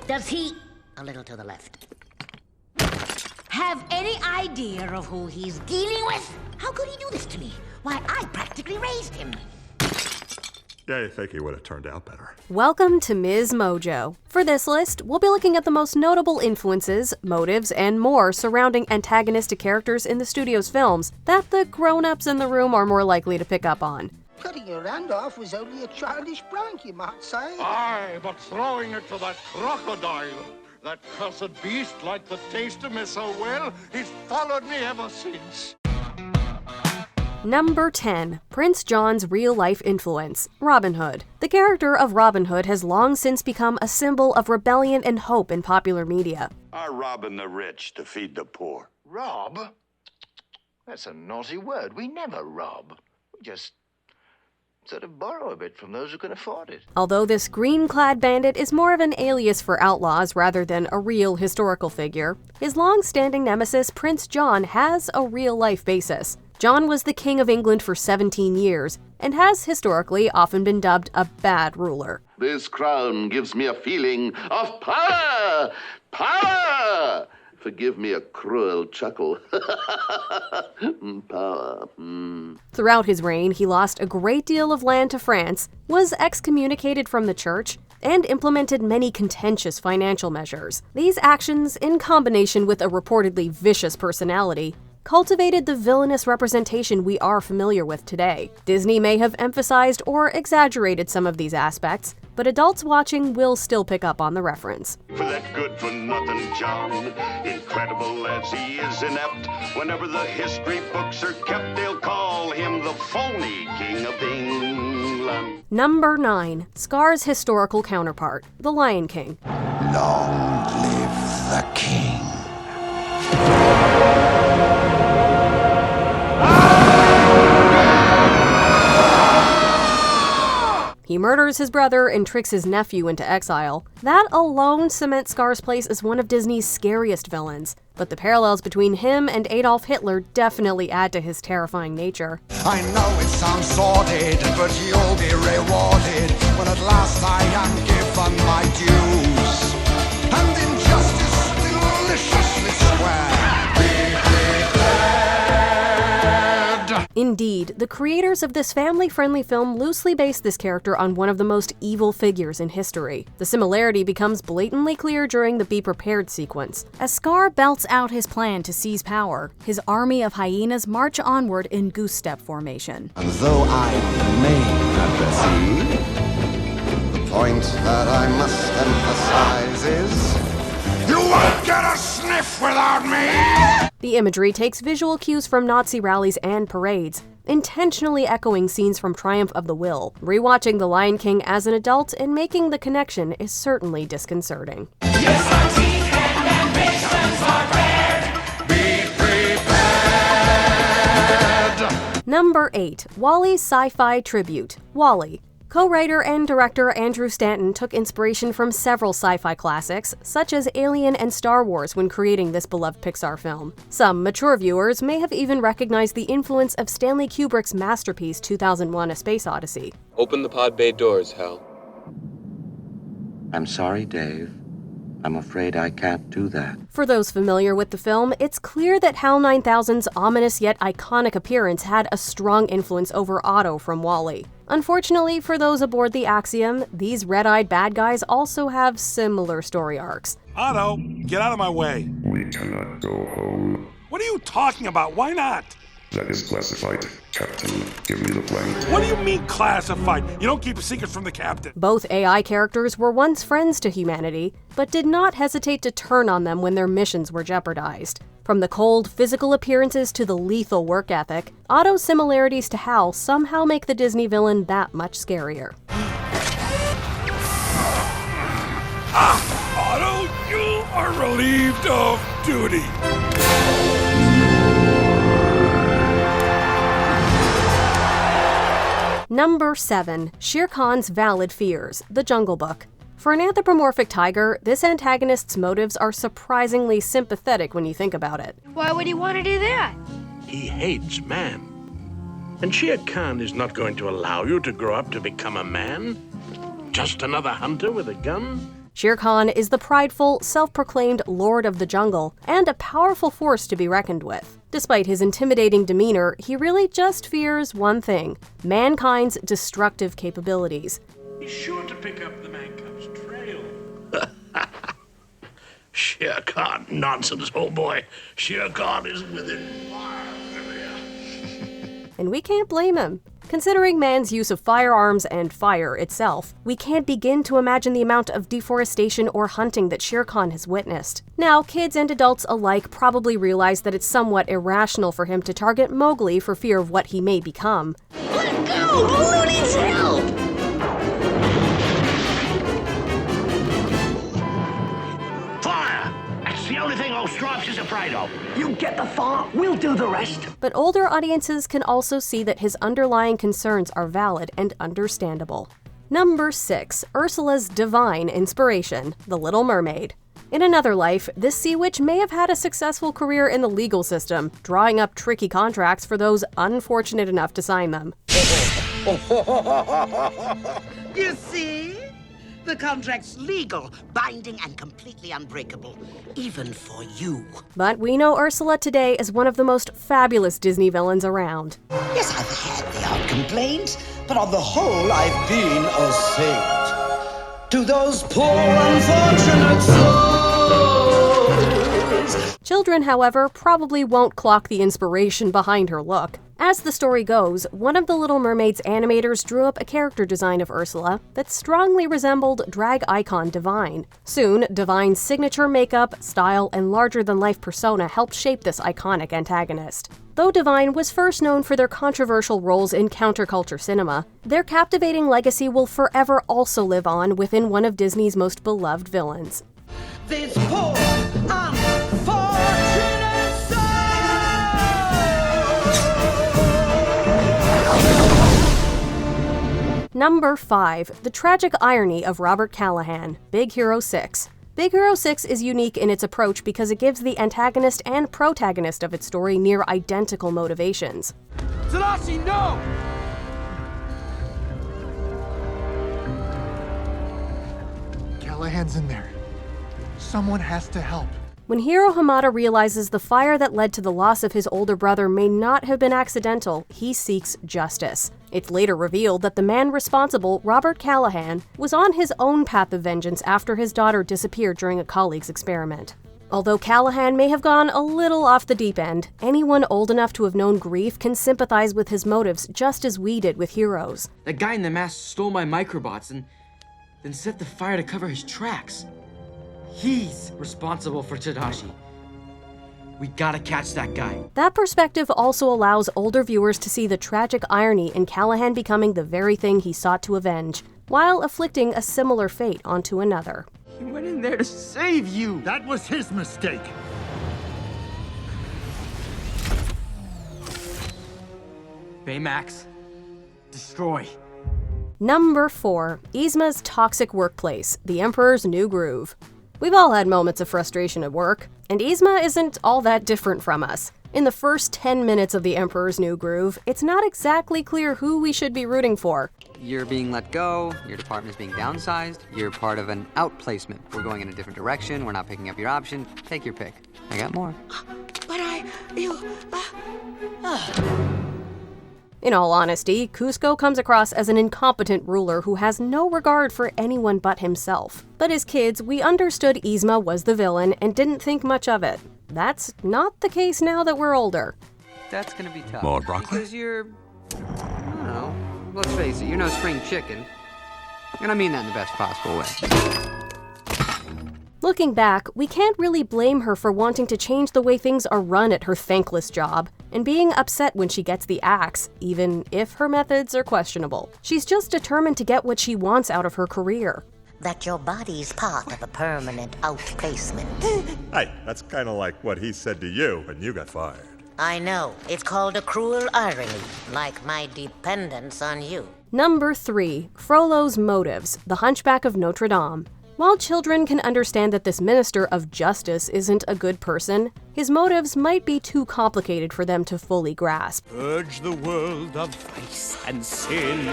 Does he, a little to the left, have any idea of who he's dealing with? How could he do this to me? Why, I practically raised him. Yeah, you think he would have turned out better. Welcome to MsMojo. For this list, we'll be looking at the most notable influences, motives, and more surrounding antagonistic characters in the studio's films that the grown-ups in the room are more likely to pick up on. Cutting your hand off was only a childish prank, you might say. Aye, but throwing it to that crocodile, that cursed beast, like the taste of me so well, he's followed me ever since. Number 10. Prince John's real-life influence, Robin Hood. The character of Robin Hood has long since become a symbol of rebellion and hope in popular media. Are robbing the rich to feed the poor. Rob? That's a naughty word. We never rob. We just sort of borrow a bit from those who can afford it. Although this green-clad bandit is more of an alias for outlaws rather than a real historical figure, his long-standing nemesis, Prince John, has a real-life basis. John was the King of England for 17 years, and has historically often been dubbed a bad ruler. This crown gives me a feeling of power! Power! Forgive me a cruel chuckle. Power. Throughout his reign, he lost a great deal of land to France, was excommunicated from the church, and implemented many contentious financial measures. These actions, in combination with a reportedly vicious personality, cultivated the villainous representation we are familiar with today. Disney may have emphasized or exaggerated some of these aspects, but adults watching will still pick up on the reference. For that good-for-nothing John, incredible as he is inept, whenever the history books are kept, they'll call him the phony King of England. Number 9. Scar's historical counterpart, the Lion King. Long live the king. He murders his brother and tricks his nephew into exile. That alone cements Scar's place as one of Disney's scariest villains, but the parallels between him and Adolf Hitler definitely add to his terrifying nature. I know it sounds sordid, but you'll be rewarded when at last I am given my dues. And injustice deliciously square. Indeed, the creators of this family-friendly film loosely based this character on one of the most evil figures in history. The similarity becomes blatantly clear during the Be Prepared sequence. As Scar belts out his plan to seize power, his army of hyenas march onward in goose-step formation. And though I may not proceed, the point that I must emphasize is, you won't get a sniff without me! The imagery takes visual cues from Nazi rallies and parades, intentionally echoing scenes from Triumph of the Will. Rewatching The Lion King as an adult and making the connection is certainly disconcerting. Yes, our teeth and ambitions are red. Be prepared! Number 8. Wally's Sci-Fi Tribute, Wall-E. Co-writer and director Andrew Stanton took inspiration from several sci-fi classics, such as Alien and Star Wars, when creating this beloved Pixar film. Some mature viewers may have even recognized the influence of Stanley Kubrick's masterpiece 2001: A Space Odyssey. Open the pod bay doors, Hal. I'm sorry, Dave. I'm afraid I can't do that. For those familiar with the film, it's clear that HAL 9000's ominous yet iconic appearance had a strong influence over Otto from Wall-E. Unfortunately for those aboard the Axiom, these red-eyed bad guys also have similar story arcs. Otto, get out of my way. We cannot go home. What are you talking about? Why not? That is classified. Captain, give me the plane. What do you mean classified? You don't keep secrets from the captain. Both AI characters were once friends to humanity, but did not hesitate to turn on them when their missions were jeopardized. From the cold, physical appearances to the lethal work ethic, Otto's similarities to HAL somehow make the Disney villain that much scarier. Otto, you are relieved of duty. Number 7. Shere Khan's Valid Fears, The Jungle Book. For an anthropomorphic tiger, this antagonist's motives are surprisingly sympathetic when you think about it. Why would he want to do that? He hates man. And Shere Khan is not going to allow you to grow up to become a man? Just another hunter with a gun? Shere Khan is the prideful, self-proclaimed Lord of the Jungle, and a powerful force to be reckoned with. Despite his intimidating demeanor, he really just fears one thing: mankind's destructive capabilities. Be sure to pick up the man cub's trail. Shere Khan, nonsense, old boy. Shere Khan is within miles of here. And we can't blame him. Considering man's use of firearms and fire itself, we can't begin to imagine the amount of deforestation or hunting that Shere Khan has witnessed. Now, kids and adults alike probably realize that it's somewhat irrational for him to target Mowgli for fear of what he may become. Let go! Baloo needs help! Fire! That's the only thing old Stripes is afraid of. You get the fire, we'll do the rest. But older audiences can also see that his underlying concerns are valid and understandable. Number 6. Ursula's divine inspiration, The Little Mermaid. In another life, this sea witch may have had a successful career in the legal system, drawing up tricky contracts for those unfortunate enough to sign them. You see? The contract's legal, binding, and completely unbreakable, even for you. But we know Ursula today as one of the most fabulous Disney villains around. Yes, I've had the odd complaints, but on the whole, I've been a saint. To those poor unfortunate souls. Children, however, probably won't clock the inspiration behind her look. As the story goes, one of the Little Mermaid's animators drew up a character design of Ursula that strongly resembled drag icon Divine. Soon, Divine's signature makeup, style, and larger-than-life persona helped shape this iconic antagonist. Though Divine was first known for their controversial roles in counterculture cinema, their captivating legacy will forever also live on within one of Disney's most beloved villains. This poor unfortunate Number 5. The Tragic Irony of Robert Callahan, Big Hero 6. Big Hero 6 is unique in its approach because it gives the antagonist and protagonist of its story near identical motivations. Tadashi, no! Callahan's in there. Someone has to help. When Hiro Hamada realizes the fire that led to the loss of his older brother may not have been accidental, he seeks justice. It's later revealed that the man responsible, Robert Callahan, was on his own path of vengeance after his daughter disappeared during a colleague's experiment. Although Callahan may have gone a little off the deep end, anyone old enough to have known grief can sympathize with his motives just as we did with Hero's. That guy in the mask stole my microbots and then set the fire to cover his tracks. He's responsible for Tadashi. We gotta catch that guy. That perspective also allows older viewers to see the tragic irony in Callahan becoming the very thing he sought to avenge, while afflicting a similar fate onto another. He went in there to save you! That was his mistake! Baymax, destroy. Number 4. Isma's Toxic Workplace, The Emperor's New Groove. We've all had moments of frustration at work, and Isma isn't all that different from us. In the first 10 minutes of The Emperor's New Groove, it's not exactly clear who we should be rooting for. You're being let go, your department's being downsized, you're part of an outplacement. We're going in a different direction, we're not picking up your option, take your pick. I got more. But In all honesty, Cusco comes across as an incompetent ruler who has no regard for anyone but himself. But as kids, we understood Isma was the villain and didn't think much of it. That's not the case now that we're older. That's gonna be tough. More broccoli? Because you're... I don't know. Let's face it, you're no spring chicken. And I mean that in the best possible way. Looking back, we can't really blame her for wanting to change the way things are run at her thankless job, and being upset when she gets the axe, even if her methods are questionable. She's just determined to get what she wants out of her career. That your body's part of a permanent outplacement. Hey, that's kind of like what he said to you when you got fired. I know. It's called a cruel irony, like my dependence on you. Number 3. Frollos' Motives, The Hunchback of Notre Dame. While children can understand that this minister of justice isn't a good person, his motives might be too complicated for them to fully grasp. Purge the world of vice and sin,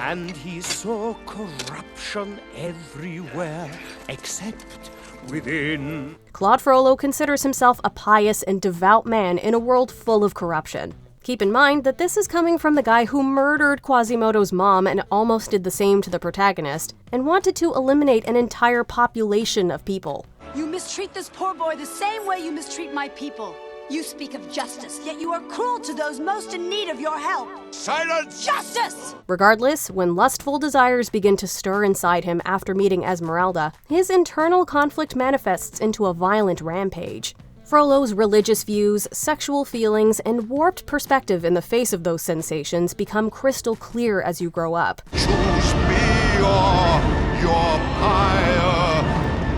And he saw corruption everywhere, except within. Claude Frollo considers himself a pious and devout man in a world full of corruption. Keep in mind that this is coming from the guy who murdered Quasimodo's mom and almost did the same to the protagonist, and wanted to eliminate an entire population of people. You mistreat this poor boy the same way you mistreat my people. You speak of justice, yet you are cruel to those most in need of your help. Silence! Justice! Regardless, when lustful desires begin to stir inside him after meeting Esmeralda, his internal conflict manifests into a violent rampage. Frollo's religious views, sexual feelings, and warped perspective in the face of those sensations become crystal clear as you grow up. Choose me or your pyre.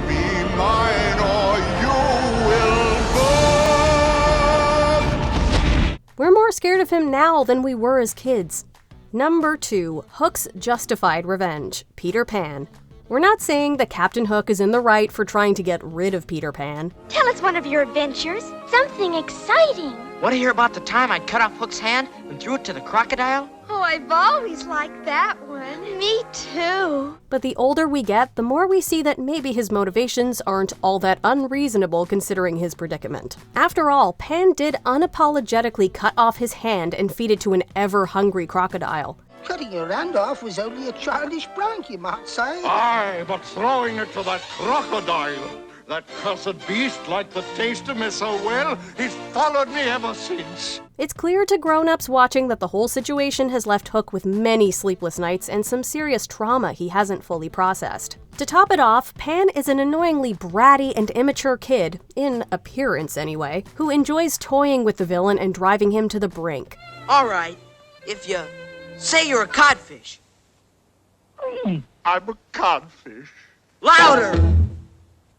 Be mine or you will burn. We're more scared of him now than we were as kids. Number 2, Hook's justified revenge, Peter Pan. We're not saying that Captain Hook is in the right for trying to get rid of Peter Pan. Tell us one of your adventures. Something exciting. Want to hear about the time I cut off Hook's hand and threw it to the crocodile? Oh, I've always liked that one. Me too. But the older we get, the more we see that maybe his motivations aren't all that unreasonable considering his predicament. After all, Pan did unapologetically cut off his hand and feed it to an ever-hungry crocodile. Cutting your hand off was only a childish prank, you might say. Aye, but throwing it to that crocodile, that cursed beast liked the taste of me so well, he's followed me ever since. It's clear to grown-ups watching that the whole situation has left Hook with many sleepless nights and some serious trauma he hasn't fully processed. To top it off, Pan is an annoyingly bratty and immature kid, in appearance anyway, who enjoys toying with the villain and driving him to the brink. All right, if you say you're a codfish. I'm a codfish. Louder!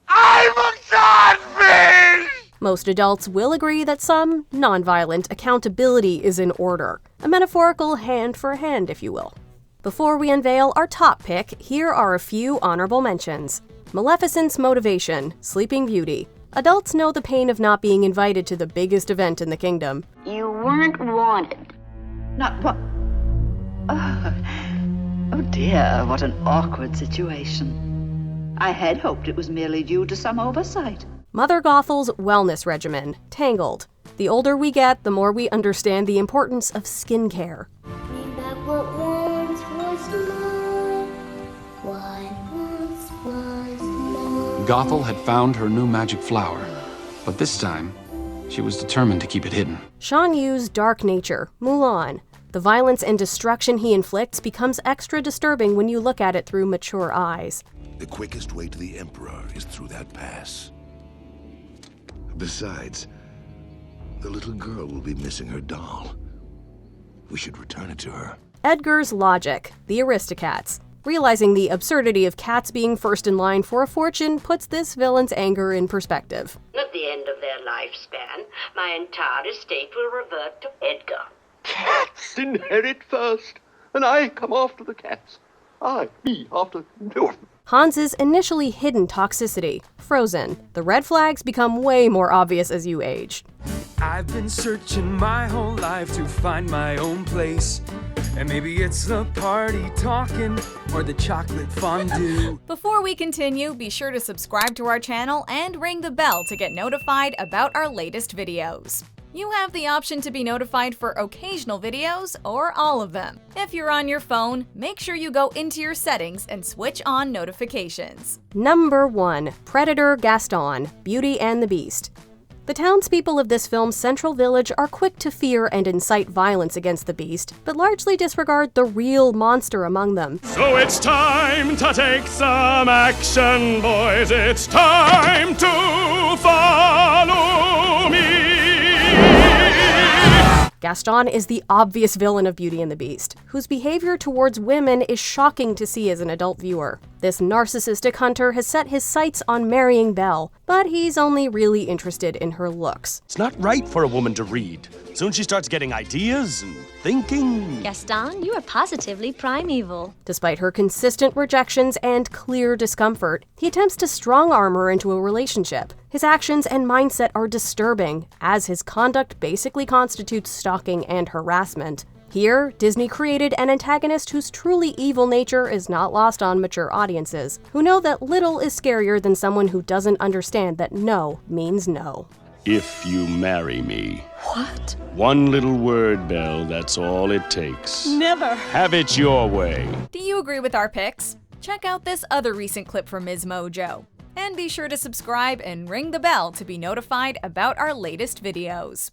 I'm a codfish! Most adults will agree that some non-violent accountability is in order. A metaphorical hand for hand, if you will. Before we unveil our top pick, here are a few honorable mentions. Maleficent's motivation, Sleeping Beauty. Adults know the pain of not being invited to the biggest event in the kingdom. You weren't wanted. Not what? Oh dear, what an awkward situation. I had hoped it was merely due to some oversight. Mother Gothel's wellness regimen, Tangled. The older we get, the more we understand the importance of skincare. Bring back what once was mine. What once was mine. Gothel had found her new magic flower, but this time, she was determined to keep it hidden. Shan Yu's dark nature, Mulan. The violence and destruction he inflicts becomes extra disturbing when you look at it through mature eyes. The quickest way to the Emperor is through that pass. Besides, the little girl will be missing her doll. We should return it to her. Edgar's logic, the Aristocats. Realizing the absurdity of cats being first in line for a fortune puts this villain's anger in perspective. At the end of their lifespan, my entire estate will revert to Edgar. Cats inherit first, and I come after the cats. Me after no. Hans's initially hidden toxicity, Frozen. The red flags become way more obvious as you age. I've been searching my whole life to find my own place. And maybe it's the party talking or the chocolate fondue. Before we continue, be sure to subscribe to our channel and ring the bell to get notified about our latest videos. You have the option to be notified for occasional videos or all of them. If you're on your phone, make sure you go into your settings and switch on notifications. Number 1. Predator Gaston, Beauty and the Beast. The townspeople of this film's central village are quick to fear and incite violence against the beast, but largely disregard the real monster among them. So it's time to take some action, boys. It's time to follow me. Gaston is the obvious villain of Beauty and the Beast, whose behavior towards women is shocking to see as an adult viewer. This narcissistic hunter has set his sights on marrying Belle, but he's only really interested in her looks. It's not right for a woman to read. Soon she starts getting ideas and thinking. Gaston, you are positively primeval. Despite her consistent rejections and clear discomfort, he attempts to strong-arm her into a relationship. His actions and mindset are disturbing, as his conduct basically constitutes stalking and harassment. Here, Disney created an antagonist whose truly evil nature is not lost on mature audiences, who know that little is scarier than someone who doesn't understand that no means no. If you marry me. What? One little word, Belle, that's all it takes. Never. Have it your way. Do you agree with our picks? Check out this other recent clip from MsMojo. And be sure to subscribe and ring the bell to be notified about our latest videos.